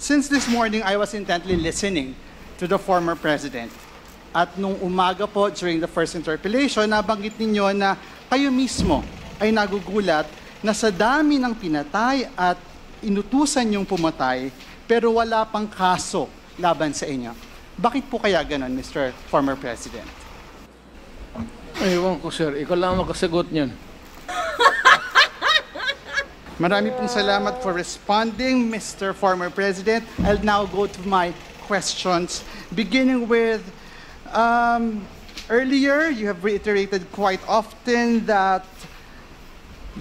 Since this morning, I was intently listening to the former president. At nung umaga po, during the first interpellation, nabanggit ninyo na kayo mismo ay nagugulat na sa dami ng pinatay at inutusan yung pumatay, pero wala pang kaso laban sa inyo. Bakit po kaya ganon, Mr. Former President? Ewan ko, sir. Ikaw lang makasagot niyan. Marami pong salamat for responding, Mr. Former President. I'll now go to my questions, beginning with, earlier, you have reiterated quite often that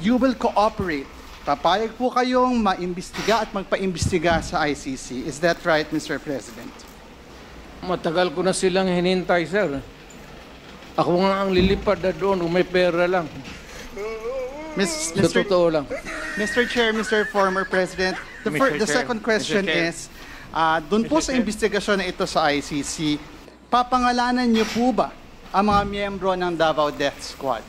you will cooperate. Papayag po kayong maimbestiga at magpaimbestiga sa ICC. Is that right, Mr. President? Matagal ko na silang hinintay, sir. Ako nga ang lilipad na doon kung may pera lang. Sa totoo lang. Mr. Chair, Mr. Former President, the second question is, doon po sa investigasyon na ito sa ICC, papangalanan niyo po ba ang mga miyembro ng Davao Death Squad?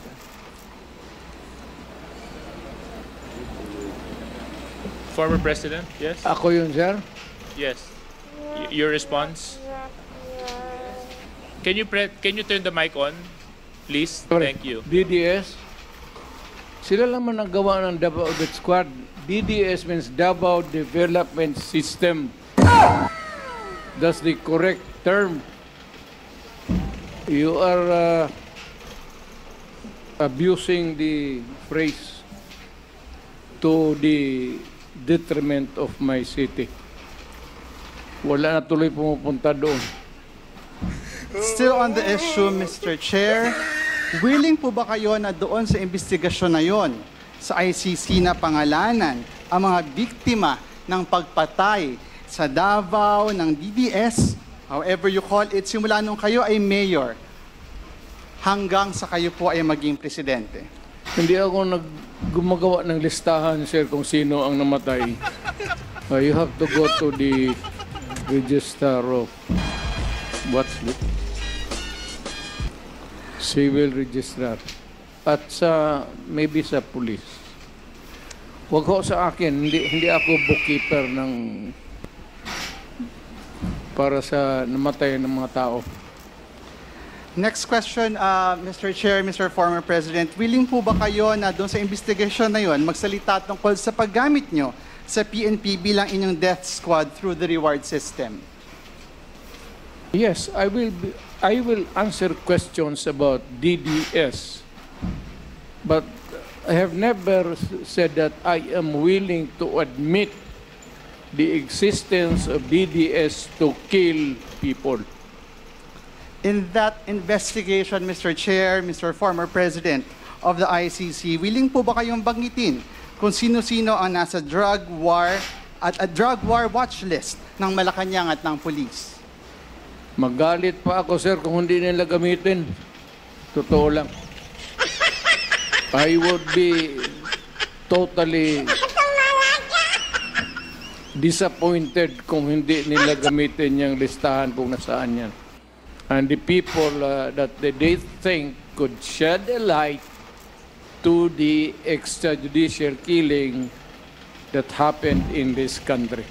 Former President, yes? Ako yun, sir. Yes. Your response? Can you turn the mic on, please? Sorry. Thank you. DDS. Sila lang man nagawa ng Davao Death Squad. DDS means Davao Development System. That's the correct term. You are abusing the phrase to the detriment of my city. Wala na tuloy pumupunta doon. Still on the issue, Mr. Chair, willing po ba kayo na doon sa investigasyon na yon sa ICC na pangalanan ang mga biktima ng pagpatay sa Davao ng DDS, however you call it, simula nung kayo ay mayor hanggang sa kayo po ay maging presidente? Hindi ako gumagawa ng listahan, sir, kung sino ang namatay. You have to go to the register of what's it? Civil registrar. At sa, maybe sa police. Huwag ho sa akin, hindi ako bookkeeper ng para sa namatay ng mga tao. Next question, Mr. Chair, Mr. Former President, willing po ba kayo na doon sa investigation na yon magsalita tungkol sa paggamit nyo sa PNP bilang inyong death squad through the reward system? Yes, I will answer questions about DDS, but I have never said that I am willing to admit the existence of DDS to kill people. In that investigation, Mr. Chair, Mr. Former President of the ICC, willing po ba kayong banggitin kung sino-sino ang nasa drug war at a drug war watch list ng Malacanang at ng police? Magalit pa ako, sir, kung hindi nila gamitin. Totoo lang. I would be totally disappointed kung hindi nila gamitin yung listahan kung nasaan yan. And the people that they think could shed a light to the extrajudicial killing that happened in this country.